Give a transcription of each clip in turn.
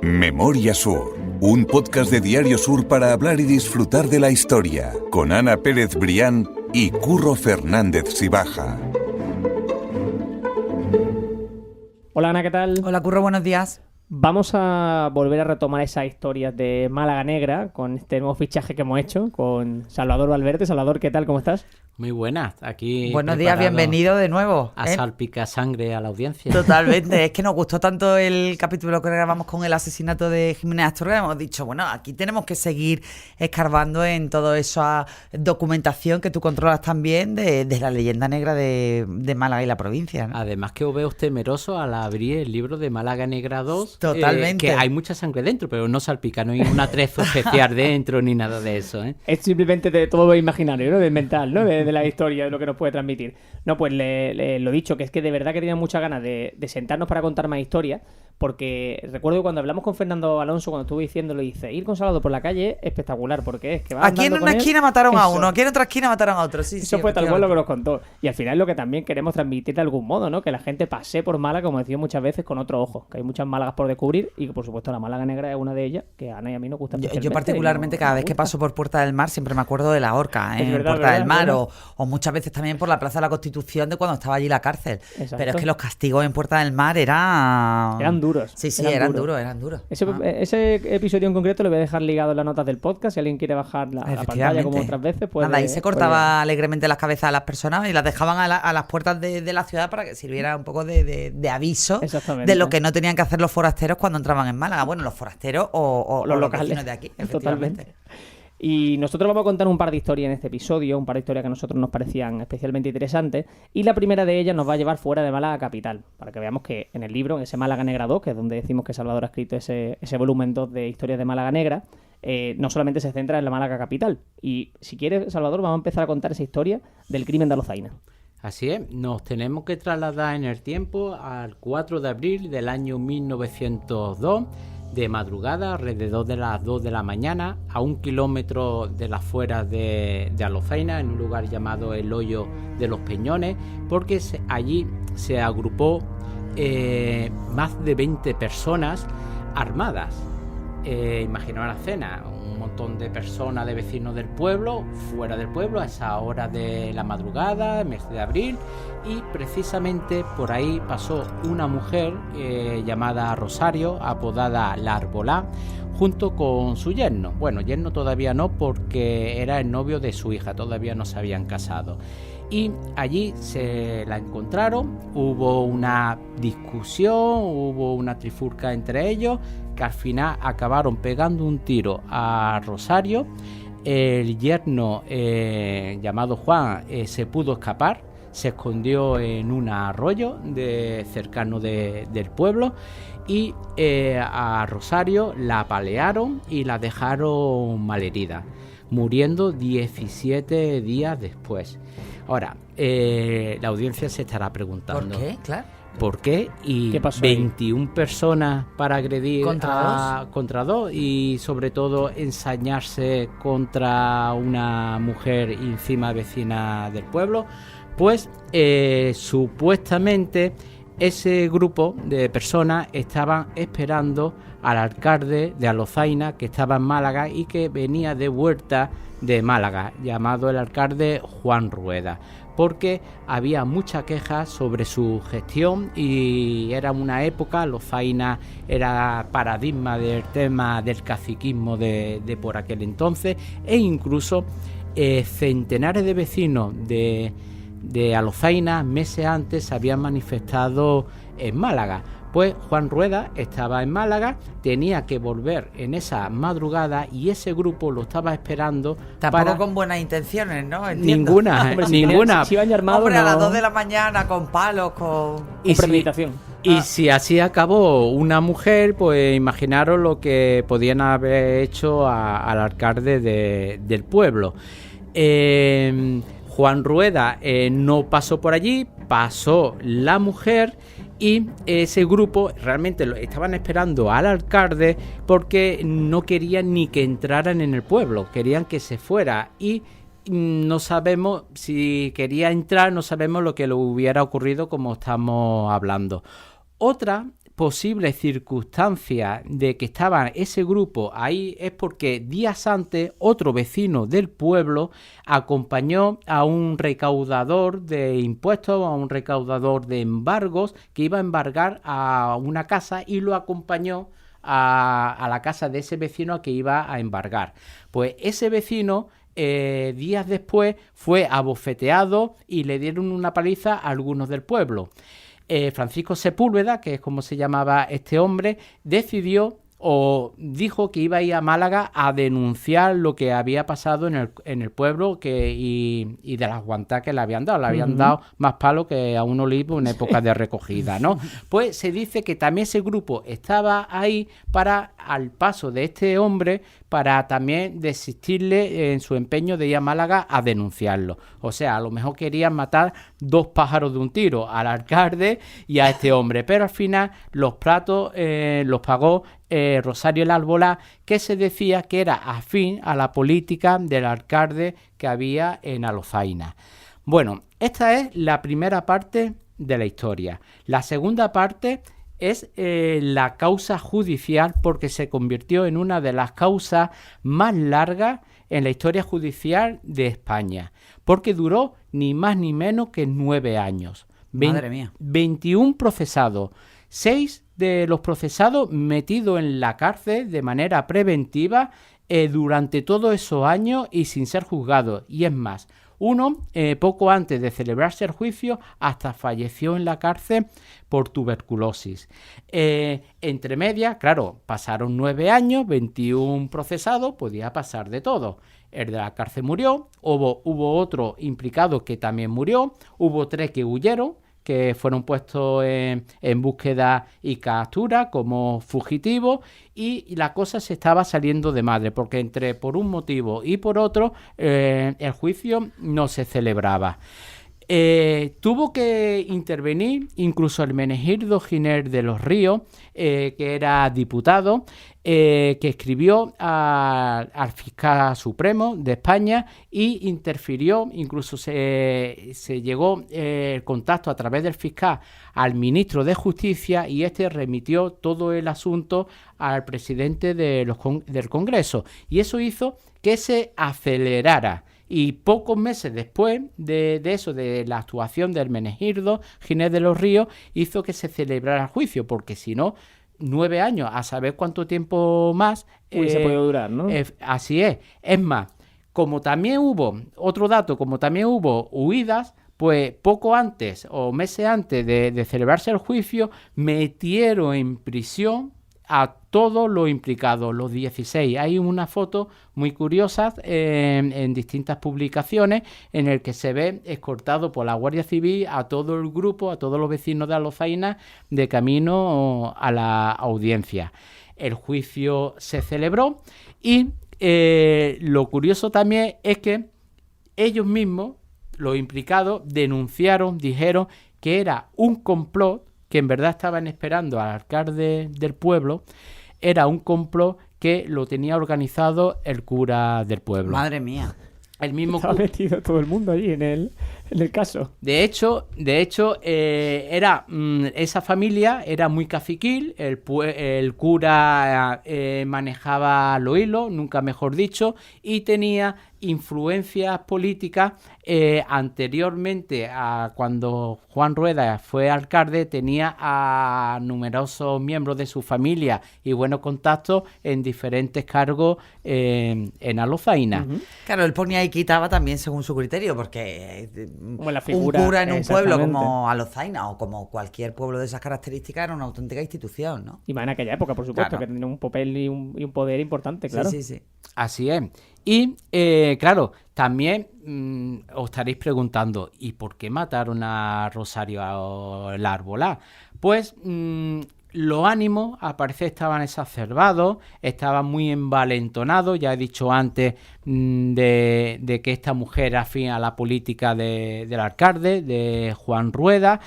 Memoria Sur, un podcast de Diario Sur para hablar y disfrutar de la historia, con Ana Pérez Brián y Curro Fernández Sibaja. Hola Ana, ¿qué tal? Hola Curro, buenos días. Vamos a volver a retomar esas historias de Málaga Negra con este nuevo fichaje que hemos hecho con Salvador Valverde. Salvador, ¿qué tal? ¿Cómo estás? Muy buenas, aquí buenos días, bienvenido de nuevo. A salpicar sangre a la audiencia. Totalmente, es que nos gustó tanto el capítulo que grabamos con el asesinato de Jiménez Astorga, hemos dicho, bueno, aquí tenemos que seguir escarbando en toda esa documentación que tú controlas también de la leyenda negra de Málaga y la provincia, ¿no? Además que os veo temeroso al abrir el libro de Málaga Negra 2. Totalmente. Que hay mucha sangre dentro, pero no salpica, no hay un atrezo especial dentro ni nada de eso, ¿eh? Es simplemente de todo imaginario, ¿no? De mental, ¿no? De la historia, de lo que nos puede transmitir. No, pues lo dicho, que es que de verdad que tenía muchas ganas de sentarnos para contar más historias, porque recuerdo cuando hablamos con Fernando Alonso, cuando estuve diciéndolo, dice, ir con Salvador por la calle es espectacular, porque es que va aquí en una esquina mataron a uno, aquí en otra esquina mataron a otro. Sí, eso fue tal cual lo que nos contó. Y al final es lo que también queremos transmitir de algún modo, ¿no? Que la gente pase por Málaga, como decía muchas veces, con otro ojo, que hay muchas Málagas por descubrir y que por supuesto la Málaga Negra es una de ellas, que a Ana y a mí nos gusta especialmente. Yo particularmente cada vez que paso por Puerta del Mar siempre me acuerdo de la horca en Puerta del Mar, o muchas veces también por la Plaza de la Constitución de cuando estaba allí la cárcel. Exacto. Pero es que los castigos en Puerta del Mar eran duros. Sí, eran duros. Ese episodio en concreto lo voy a dejar ligado en las notas del podcast. Si alguien quiere bajar la pantalla como otras veces, pues nada, ahí se cortaba alegremente las cabezas a las personas y las dejaban a las puertas de la ciudad para que sirviera un poco de aviso de lo que no tenían que hacer los forasteros cuando entraban en Málaga. Bueno, los forasteros o los locales de aquí, efectivamente. Totalmente. Y nosotros vamos a contar un par de historias en este episodio, un par de historias que a nosotros nos parecían especialmente interesantes, y la primera de ellas nos va a llevar fuera de Málaga capital, para que veamos que en el libro, en ese Málaga Negra 2, que es donde decimos que Salvador ha escrito ese volumen 2 de historias de Málaga Negra, no solamente se centra en la Málaga capital. Y si quieres, Salvador, vamos a empezar a contar esa historia del crimen de Alozaina. Así es, nos tenemos que trasladar en el tiempo al 4 de abril del año 1902, de madrugada, alrededor de las 2 de la mañana, a 1 kilómetro de las afueras de Alozaina, en un lugar llamado El Hoyo de los Peñones, porque allí se agrupó más de 20 personas armadas. Imaginaos la escena, un montón de personas, de vecinos del pueblo, fuera del pueblo, a esa hora de la madrugada, mes de abril, y precisamente por ahí pasó una mujer llamada Rosario, apodada La Arbolá, junto con su yerno. Bueno, yerno todavía no, porque era el novio de su hija, todavía no se habían casado. Y allí se la encontraron, hubo una discusión, hubo una trifulca entre ellos, que al final acabaron pegando un tiro a Rosario. El yerno llamado Juan se pudo escapar, se escondió en un arroyo cercano del pueblo, y a Rosario la apalearon y la dejaron malherida, muriendo 17 días después. Ahora, la audiencia se estará preguntando ¿por qué? Claro. ¿Por qué? Y ¿qué pasó 21 ahí? Personas para agredir contra dos, y sobre todo ensañarse contra una mujer encima vecina del pueblo. Pues supuestamente ese grupo de personas estaban esperando al alcalde de Alozaina, que estaba en Málaga y que venía de vuelta de Málaga, llamado el alcalde Juan Rueda, porque había mucha queja sobre su gestión y era una época, Alozaina era paradigma del tema del caciquismo de por aquel entonces, e incluso centenares de vecinos de Alozaina meses antes se habían manifestado en Málaga. Pues Juan Rueda estaba en Málaga, tenía que volver en esa madrugada y ese grupo lo estaba esperando. Tampoco con buenas intenciones, ¿no? Entiendo. Ninguna. Si iban armados, hombre, a las 2 de la mañana con palos, con premeditación. Y si así acabó una mujer, pues imaginaros lo que podían haber hecho al alcalde del pueblo. Juan Rueda no pasó por allí, pasó la mujer, y ese grupo realmente estaban esperando al alcalde porque no querían ni que entraran en el pueblo, querían que se fuera, y no sabemos si quería entrar, no sabemos lo que le hubiera ocurrido, como estamos hablando. Otra posibles circunstancias de que estaba ese grupo ahí es porque días antes otro vecino del pueblo acompañó a un recaudador de impuestos, a un recaudador de embargos que iba a embargar a una casa y lo acompañó a la casa de ese vecino a que iba a embargar. Pues ese vecino días después fue abofeteado y le dieron una paliza a algunos del pueblo. Francisco Sepúlveda, que es como se llamaba este hombre, decidió o dijo que iba a ir a Málaga a denunciar lo que había pasado en el pueblo y de las guantas que le habían dado. Le habían dado más palos que a un olivo en época de recogida, ¿no? Pues se dice que también ese grupo estaba ahí para, al paso de este hombre, para también desistirle en su empeño de ir a Málaga a denunciarlo. O sea, a lo mejor querían matar dos pájaros de un tiro, al alcalde y a este hombre. Pero al final los platos los pagó Rosario el Albolá, que se decía que era afín a la política del alcalde que había en Alozaina. Bueno, esta es la primera parte de la historia. La segunda parte es la causa judicial, porque se convirtió en una de las causas más largas en la historia judicial de España, porque duró ni más ni menos que 9 años. Madre mía. 21 procesados, 6 de los procesados metidos en la cárcel de manera preventiva durante todos esos años y sin ser juzgados. Y es más, uno, poco antes de celebrarse el juicio, hasta falleció en la cárcel por tuberculosis. Entre medias, claro, pasaron 9 años, 21 procesados, podía pasar de todo. El de la cárcel murió, hubo otro implicado que también murió, hubo 3 que huyeron, que fueron puestos en búsqueda y captura como fugitivos, y la cosa se estaba saliendo de madre, porque por un motivo y por otro el juicio no se celebraba. Tuvo que intervenir incluso Hermenegildo Giner de los Ríos, que era diputado, que escribió al fiscal supremo de España y interfirió, incluso se llegó el contacto a través del fiscal al ministro de Justicia, y este remitió todo el asunto al presidente del Congreso, y eso hizo que se acelerara. Y pocos meses después de eso, de la actuación de Hermenegildo Giner de los Ríos, hizo que se celebrara el juicio, porque si no, 9 años, a saber cuánto tiempo más se puede durar, ¿no? Así es. Es más, como también hubo huidas, pues poco antes o meses antes de celebrarse el juicio, metieron en prisión a todos los implicados, los 16. Hay una foto muy curiosa en distintas publicaciones en el que se ve escoltado por la Guardia Civil a todo el grupo, a todos los vecinos de Alozaina, de camino a la audiencia. El juicio se celebró y lo curioso también es que ellos mismos, los implicados, dijeron que era un complot, que en verdad estaban esperando al alcalde del pueblo, era un complot que lo tenía organizado el cura del pueblo. Madre mía. El mismo Estaba metido todo el mundo allí en el caso. De hecho, era esa familia era muy caciquil, el cura manejaba los hilos, nunca mejor dicho, y tenía influencias políticas. Anteriormente a cuando Juan Rueda fue alcalde, tenía a numerosos miembros de su familia y buenos contactos en diferentes cargos en Alozaina. Claro, él ponía y quitaba también según su criterio, porque Como la figura, un cura en un pueblo exactamente. como Alozaina o como cualquier pueblo de esas características era una auténtica institución, ¿no? Y más en aquella época, por supuesto, Claro. que tenía un papel y un poder importante, claro. Sí, sí, sí. Así es. Y, claro, también os estaréis preguntando, ¿y por qué mataron a Rosario el Albolá? Pues los ánimos, al parecer, estaban exacerbados, estaban muy envalentonados. Ya he dicho antes de que esta mujer era afín a la política del alcalde, de Juan Rueda,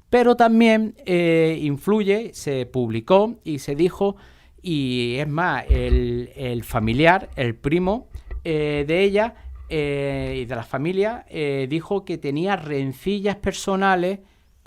pero también influye, se publicó y se dijo, y es más, el familiar, el primo de ella y de la familia, dijo que tenía rencillas personales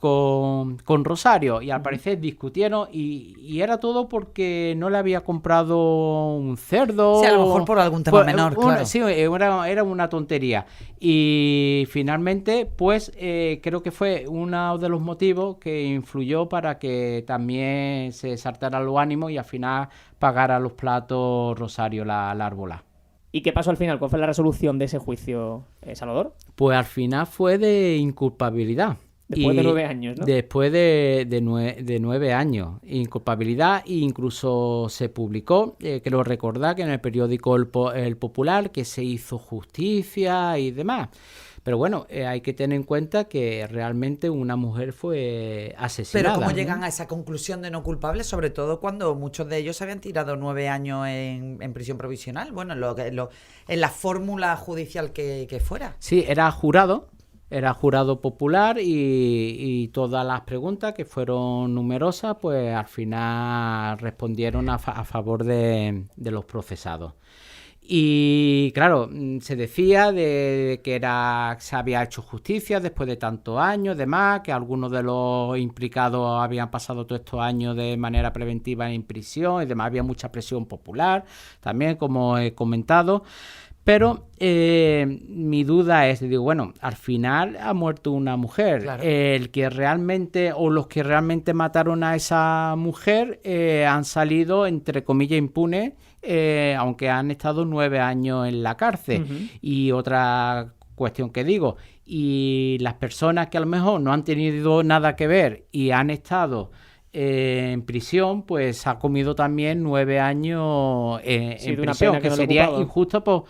con Rosario, y al parecer discutieron y era todo porque no le había comprado un cerdo. Sí, a lo mejor por algún tema menor, claro. Sí, era una tontería. Y finalmente, pues creo que fue uno de los motivos que influyó para que también se saltaran los ánimos y al final pagara los platos Rosario la Arbolá. ¿Y qué pasó al final? ¿Cuál fue la resolución de ese juicio, Salvador? Pues al final fue de inculpabilidad. Después de 9 años, ¿no? Después de 9 años. Inculpabilidad, e incluso se publicó, creo recordar que en el periódico El Popular, que se hizo justicia y demás. Pero bueno, hay que tener en cuenta que realmente una mujer fue asesinada. Pero ¿cómo llegan a esa conclusión de no culpable? Sobre todo cuando muchos de ellos habían tirado 9 años en prisión provisional. Bueno, en la fórmula judicial que fuera. Sí, era jurado popular y todas las preguntas, que fueron numerosas, pues al final respondieron a favor de los procesados. Y claro, se decía de que se había hecho justicia después de tantos años, demás, que algunos de los implicados habían pasado todos estos años de manera preventiva en prisión y demás. Había mucha presión popular también, como he comentado. Pero mi duda es, digo, bueno, al final ha muerto una mujer. Claro. El que realmente, o los que realmente mataron a esa mujer han salido, entre comillas, impunes, aunque han estado 9 años en la cárcel. Uh-huh. Y otra cuestión que digo, y las personas que a lo mejor no han tenido nada que ver y han estado en prisión, pues ha comido también 9 años en prisión, que sería injusto por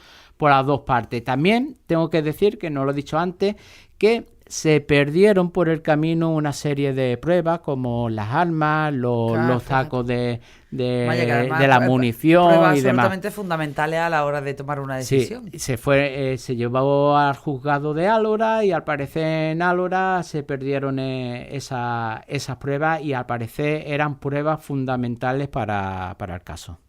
las dos partes. También tengo que decir, que no lo he dicho antes, que se perdieron por el camino una serie de pruebas, como las armas, los sacos de la munición y demás. Absolutamente fundamentales a la hora de tomar una decisión. Sí, se llevó al juzgado de Álora y al parecer en Álora se perdieron esas pruebas y al parecer eran pruebas fundamentales para el caso.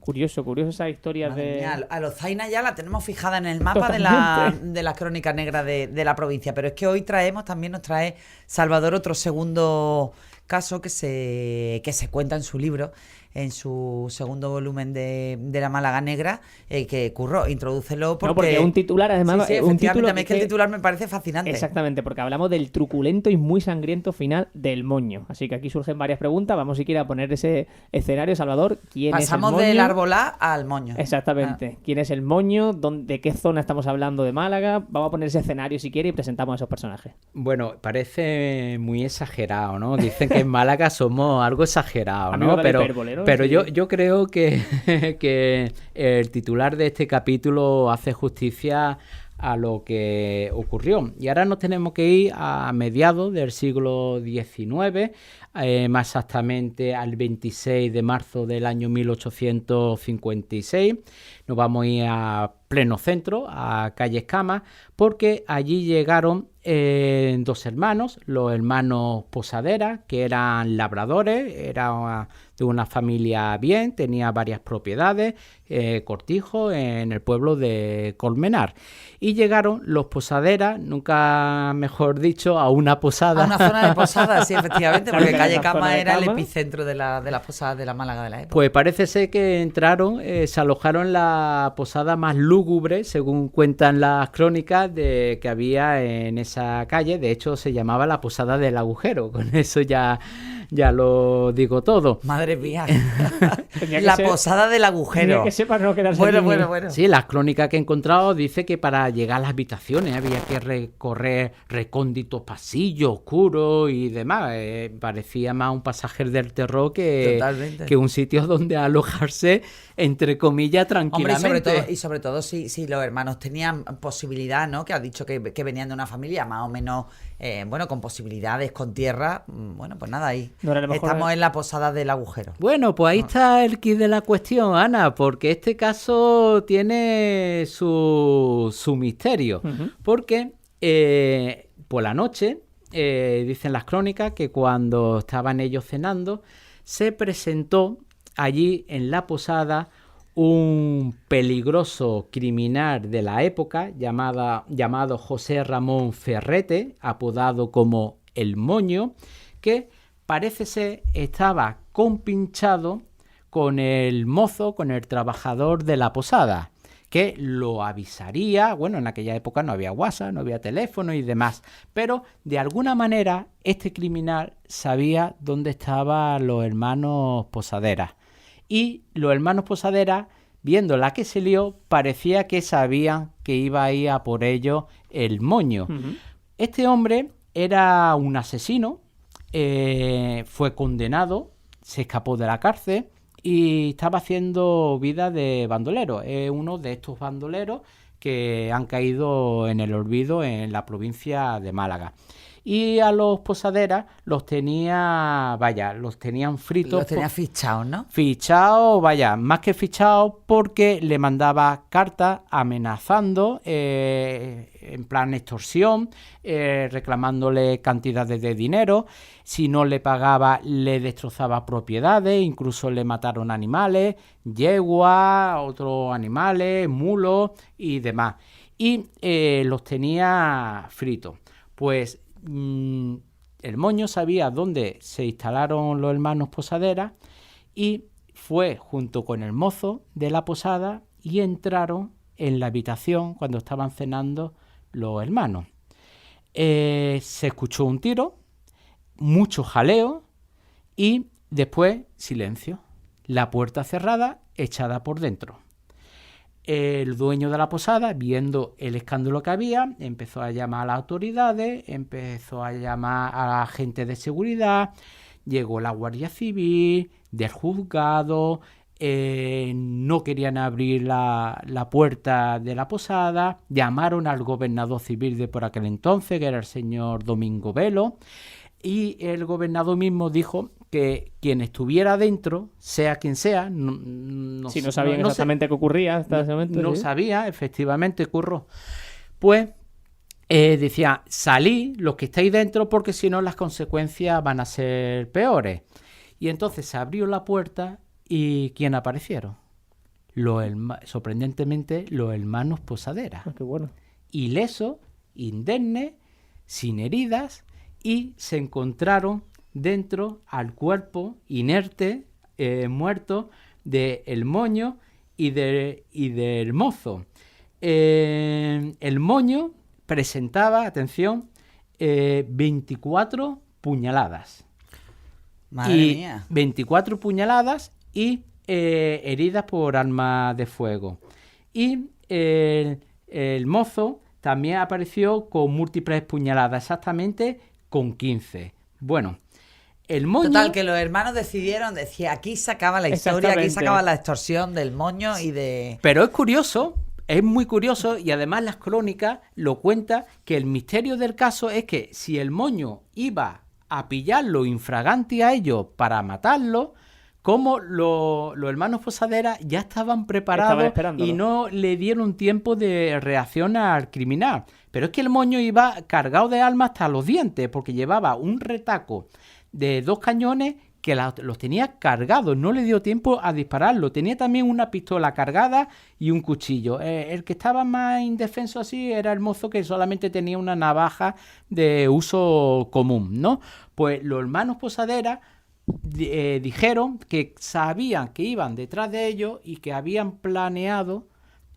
Curioso esa historia. Madre mía, a Lozaina ya la tenemos fijada en el mapa de la crónica negra de la provincia, pero es que hoy nos trae Salvador otro segundo caso que se cuenta en su libro, en su segundo volumen de la Málaga Negra, que Curro, introdúcelo porque es un titular, además. Sí, efectivamente, a mí es que el titular me parece fascinante. Exactamente, porque hablamos del truculento y muy sangriento final del Moño. Así que aquí surgen varias preguntas. Vamos si quiere a poner ese escenario, Salvador. ¿Quién es el Moño? Pasamos del Arbolá al Moño. Exactamente. ¿Quién es el Moño? ¿De qué zona estamos hablando de Málaga? Vamos a poner ese escenario si quiere y presentamos a esos personajes. Bueno, parece muy exagerado, ¿no? Dicen que en Málaga somos algo exagerado, ¿no? Pero sí. yo creo que el titular de este capítulo hace justicia a lo que ocurrió. Y ahora nos tenemos que ir a mediados del siglo XIX, más exactamente al 26 de marzo del año 1856. Nos vamos a ir a pleno centro, a calle Escama, porque allí llegaron dos hermanos, los hermanos Posadera, que eran labradores, era de una familia bien, tenía varias propiedades, cortijos en el pueblo de Colmenar. Y llegaron los Posadera, nunca mejor dicho, a una posada. A una zona de posadas, sí, efectivamente, porque calle Cama era el epicentro de las posadas de la Málaga de la época. Pues parece ser que entraron, se alojaron en la posada más lúgubre, según cuentan las crónicas, que había en esa calle. De hecho, se llamaba la Posada del Agujero. Con eso ya lo digo todo. Madre mía. La Posada del Agujero. Tenía que ser para no quedarse bueno. Sí, las crónicas que he encontrado dice que para llegar a las habitaciones había que recorrer recónditos pasillos oscuros y demás. Parecía más un pasaje del terror que un sitio donde alojarse, entre comillas, tranquilamente. Hombre, y sobre todo si los hermanos tenían posibilidad, ¿no? Que has dicho que venían de una familia más o menos, con posibilidades, con tierra. Bueno, pues nada, ahí estamos en la Posada del Agujero. Bueno, pues ahí está el quid de la cuestión, Ana, porque este caso tiene su misterio. Uh-huh. Porque por la noche, dicen las crónicas, que cuando estaban ellos cenando, se presentó allí en la posada un peligroso criminal de la época llamado José Ramón Ferrete, apodado como el Moño, que parece ser estaba compinchado con el mozo, con el trabajador de la posada, que lo avisaría. Bueno, en aquella época no había WhatsApp, no había teléfono y demás, pero de alguna manera este criminal sabía dónde estaban los hermanos Posaderas, y los hermanos Posaderas, viendo la que se lió, parecía que sabían que iba a ir a por ellos el Moño. Este hombre era un asesino, fue condenado, se escapó de la cárcel y estaba haciendo vida de bandolero. Es uno de estos bandoleros que han caído en el olvido en la provincia de Málaga. Y a los Posaderas los tenían fritos. Los tenía fichados, ¿no? Fichados, más que fichados, porque le mandaba cartas amenazando, en plan extorsión, reclamándole cantidades de dinero. Si no le pagaba, le destrozaba propiedades, incluso le mataron animales, yeguas, otros animales, mulos y demás. Y los tenía fritos. Pues el Moño sabía dónde se instalaron los hermanos Posaderas y fue junto con el mozo de la posada y entraron en la habitación cuando estaban cenando los hermanos. Se escuchó un tiro, mucho jaleo y después silencio. La puerta cerrada, echada por dentro. El dueño de la posada, viendo el escándalo que había, empezó a llamar a las autoridades, empezó a llamar a la gente de seguridad, llegó la Guardia Civil, del juzgado, no querían abrir la puerta de la posada, llamaron al gobernador civil de por aquel entonces, que era el señor Domingo Velo, y el gobernador mismo dijo que quien estuviera dentro, sea quien sea, no sabían exactamente qué ocurría hasta ese momento. No sabía, efectivamente, Curro. Pues decía, salid los que estáis dentro, porque si no las consecuencias van a ser peores. Y entonces se abrió la puerta y ¿quién aparecieron? Sorprendentemente, los hermanos Posaderas. Qué bueno. Ilesos, indemnes, sin heridas, y se encontraron dentro al cuerpo inerte, muerto, de el Moño y del mozo. El Moño presentaba, atención, 24 puñaladas. Madre mía. 24 puñaladas y heridas por arma de fuego. Y el mozo también apareció con múltiples puñaladas, exactamente con 15. Bueno, el Moño... Total, que los hermanos decidieron, decía, aquí se acaba la historia, aquí se acaba la extorsión del Moño y de... Pero es curioso, es muy curioso, y además las crónicas lo cuentan, que el misterio del caso es que si el Moño iba a pillarlo infraganti a ellos para matarlo, como los hermanos Posaderas ya estaban preparados y no le dieron tiempo de reacción al criminal. Pero es que el Moño iba cargado de armas hasta los dientes, porque llevaba un retaco de 2 cañones que los tenía cargados, no le dio tiempo a dispararlo. Tenía también una pistola cargada y un cuchillo. El que estaba más indefenso así era el mozo, que solamente tenía una navaja de uso común, ¿no? Pues los hermanos Posaderas dijeron que sabían que iban detrás de ellos y que habían planeado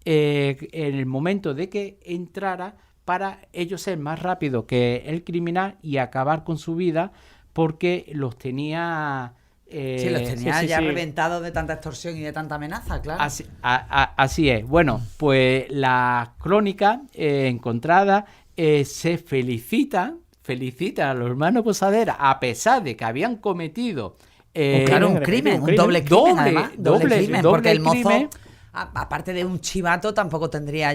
en el momento de que entrara para ellos ser más rápido que el criminal y acabar con su vida, porque los tenía... ya reventados de tanta extorsión y de tanta amenaza, claro. Así es. Bueno, pues la crónica encontrada se felicita a los hermanos Posaderas, a pesar de que habían cometido... un crimen, un doble crimen, además. Doble crimen, porque el mozo... Aparte de un chivato, tampoco tendría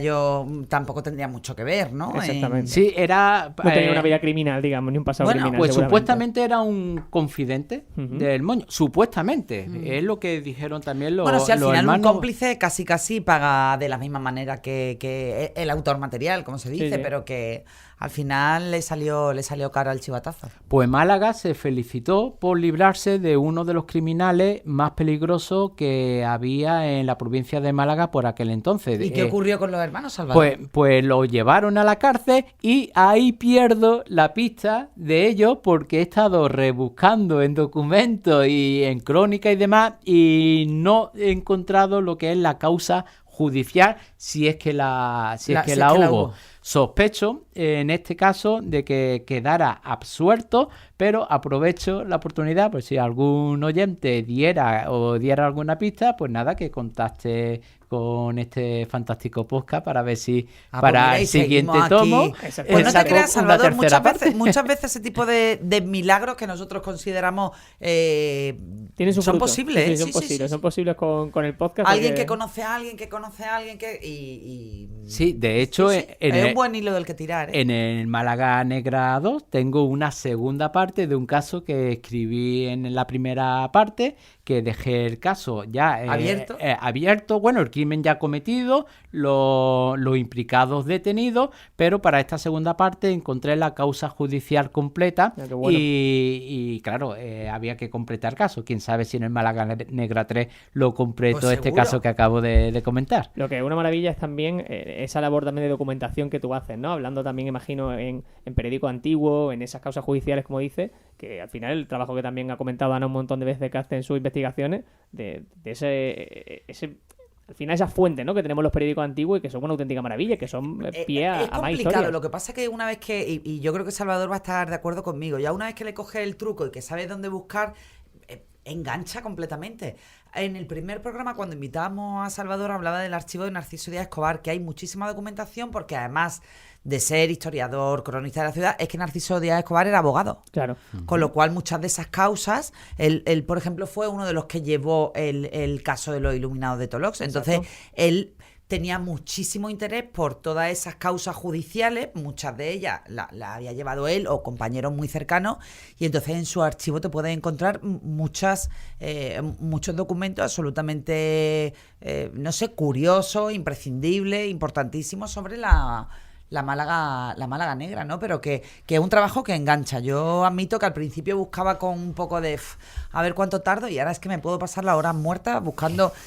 mucho que ver, ¿no? Exactamente. Sí, era... No tenía una vida criminal, digamos, ni un pasado criminal. Pues supuestamente era un confidente del Moño. Supuestamente. Es lo que dijeron también los hermanos. Bueno, si al final un cómplice casi paga de la misma manera que el autor material, como se dice, pero que al final le salió caro al chivatazo. Pues Málaga se felicitó por librarse de uno de los criminales más peligrosos que había en la provincia de de Málaga por aquel entonces. ¿Y qué ocurrió con los hermanos Salvador? Pues lo llevaron a la cárcel y ahí pierdo la pista de ellos porque he estado rebuscando en documentos y en crónica y demás y no he encontrado lo que es la causa judicial si es que la hubo. Sospecho en este caso de que quedara absuelto, pero aprovecho la oportunidad, pues si algún oyente diera alguna pista, pues nada, que contacte con este fantástico podcast para ver si para el siguiente tomo pues no te creas, Salvador, muchas veces ese tipo de milagros que nosotros consideramos son posibles. Sí, son posibles con el podcast. Alguien que conoce a alguien sí, de hecho es un buen hilo del que tirar, ¿eh? En el Málaga Negra 2 tengo una segunda parte de un caso que escribí en la primera parte, que dejé el caso ya abierto, bueno, el crimen ya cometido, los implicados detenidos, pero para esta segunda parte encontré la causa judicial completa. Bueno. y claro, había que completar el caso. Quién sabe si en el Málaga Negra 3 lo completo pues este caso que acabo de comentar. Lo que es una maravilla es también esa labor también de documentación que tú haces, ¿no? Hablando también, imagino, en periódico antiguo, en esas causas judiciales, como dices, que al final el trabajo que también ha comentado Ana un montón de veces que hace en sus investigaciones, de ese al final esas fuentes, ¿no?, que tenemos los periódicos antiguos y que son una auténtica maravilla, que son pie a más historias. Lo que pasa es que una vez que, y yo creo que Salvador va a estar de acuerdo conmigo, ya una vez que le coges el truco y que sabes dónde buscar, engancha completamente. En el primer programa, cuando invitábamos a Salvador, hablaba del archivo de Narciso Díaz Escobar, que hay muchísima documentación porque además de ser historiador, cronista de la ciudad, es que Narciso Díaz Escobar era abogado. Claro. Con lo cual muchas de esas causas, él por ejemplo, fue uno de los que llevó el caso de los iluminados de Tolox. Entonces, exacto, él tenía muchísimo interés por todas esas causas judiciales, muchas de ellas la había llevado él o compañeros muy cercanos, y entonces en su archivo te puedes encontrar muchos documentos absolutamente, curiosos, imprescindibles, importantísimos sobre la Málaga Negra, ¿no? Pero que es un trabajo que engancha. Yo admito que al principio buscaba con un poco de a ver cuánto tardo, y ahora es que me puedo pasar las horas muertas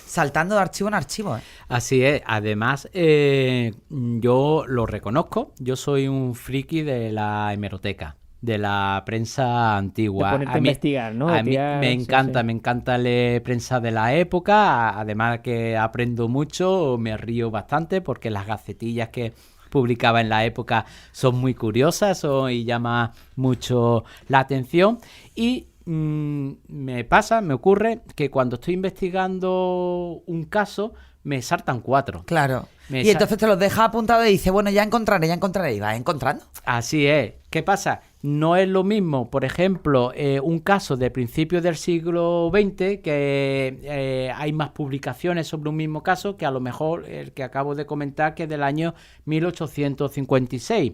saltando de archivo en archivo, ¿eh? Así es. Además, yo lo reconozco, yo soy un friki de la hemeroteca, de la prensa antigua. De ponerte a investigar, ¿no? A mí me encanta leer prensa de la época, además que aprendo mucho, me río bastante porque las gacetillas que publicaba en la época son muy curiosas y llama mucho la atención. Y me ocurre que cuando estoy investigando un caso me saltan 4. Claro. Y entonces te los dejas apuntados y dices, bueno, ya encontraré, y vas encontrando. Así es. ¿Qué pasa? No es lo mismo, por ejemplo, un caso de principios del siglo XX, que hay más publicaciones sobre un mismo caso, que a lo mejor el que acabo de comentar, que es del año 1856.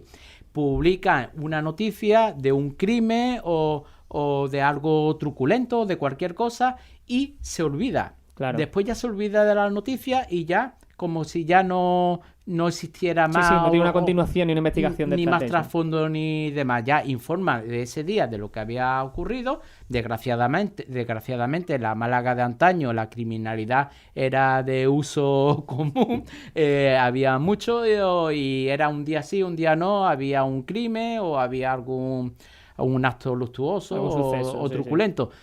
Publican una noticia de un crimen o de algo truculento, de cualquier cosa, y se olvida. Claro. Después ya se olvida de la noticia y ya, como si ya no existiera más. Sí, no tiene una continuación ni una investigación. Ni más trasfondo ni demás. Ya informa de ese día de lo que había ocurrido. Desgraciadamente, la Málaga de antaño, la criminalidad era de uso común. Había mucho y era un día sí, un día no. Había un crimen o había un acto luctuoso o truculento. Sí.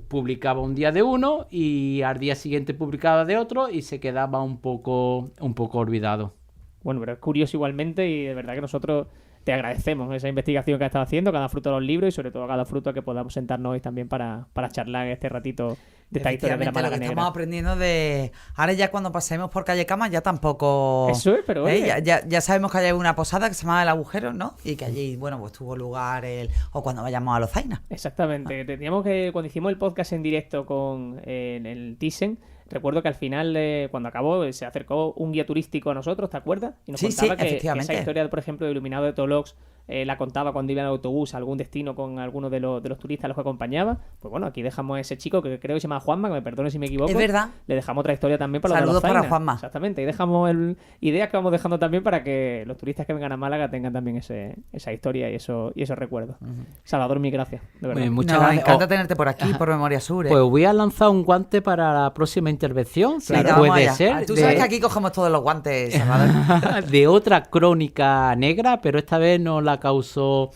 Publicaba un día de uno y al día siguiente publicaba de otro y se quedaba un poco olvidado. Bueno, pero es curioso igualmente, y de verdad que nosotros te agradecemos esa investigación que has estado haciendo, cada fruto de los libros y sobre todo cada fruto que podamos sentarnos hoy también para charlar este ratito de esta historia de la Málaga Negra. Estamos aprendiendo de... Ahora ya cuando pasemos por Calle Cama ya tampoco... Eso es, pero... Ya sabemos que hay una posada que se llama El Agujero, ¿no? Y que allí, bueno, pues tuvo lugar o cuando vayamos a Lozaina. Exactamente. Teníamos que... Cuando hicimos el podcast en directo con el Thyssen, recuerdo que al final, cuando acabó, se acercó un guía turístico a nosotros, ¿te acuerdas? Y nos contaba que esa historia, por ejemplo, de Iluminado de Tolox, la contaba cuando iba en autobús a algún destino con alguno de los turistas a los que acompañaba. Pues bueno, aquí dejamos a ese chico que creo que se llama Juanma, que me perdone si me equivoco. Es verdad. Le dejamos otra historia también para Saludos los de para Juanma. Exactamente. Y dejamos ideas que vamos dejando también para que los turistas que vengan a Málaga tengan también esa historia y esos recuerdos. Uh-huh. Salvador, mil gracias. De verdad. Muchas gracias. Me encanta tenerte por aquí, por Memoria Sur. Pues voy a lanzar un guante para la próxima intervención, si Venga, vamos puede allá. ser. Tú sabes que aquí cogemos todos los guantes, Salvador. De otra crónica negra, pero esta vez no la causó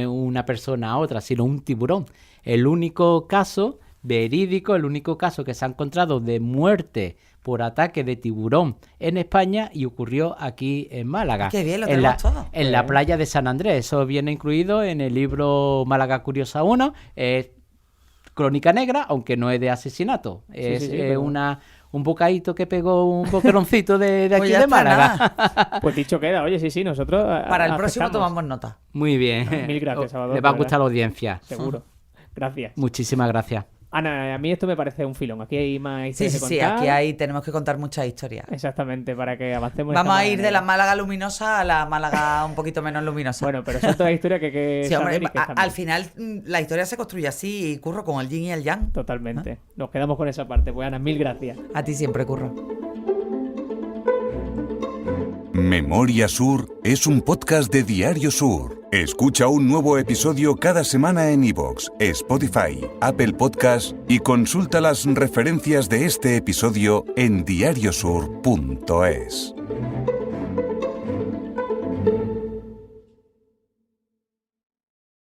una persona a otra, sino un tiburón. El único caso verídico, el único caso que se ha encontrado de muerte por ataque de tiburón en España y ocurrió aquí en Málaga. Qué bien, lo en tenemos todo. En la playa de San Andrés. Eso viene incluido en el libro Málaga Curiosa 1. Es crónica negra, aunque no es de asesinato. Es pero- un bocadito que pegó un boqueroncito de Pues aquí ya de está, Málaga. nada. Pues dicho queda, oye, sí, nosotros. Para el próximo aceptamos. tomamos nota. Muy bien. Mil gracias, Salvador, Le va a de gustar la verdad. audiencia. Seguro. Gracias. Muchísimas gracias. Ana, a mí esto me parece un filón. Aquí hay más Sí, historias sí, que sí, contar. aquí tenemos que contar muchas historias. Exactamente, para que avancemos. Vamos esta a ir de manera. la Málaga luminosa a la Málaga un poquito menos luminosa. Bueno, pero son todas historias que hay que sí, hombre, saber y que están al bien. final la historia se construye así, Curro, con el yin y el yang. Totalmente. Nos quedamos con esa parte. Pues Ana, mil gracias. A ti siempre, Curro. Memoria Sur es un podcast de Diario Sur. Escucha un nuevo episodio cada semana en iVoox, Spotify, Apple Podcasts y consulta las referencias de este episodio en diariosur.es.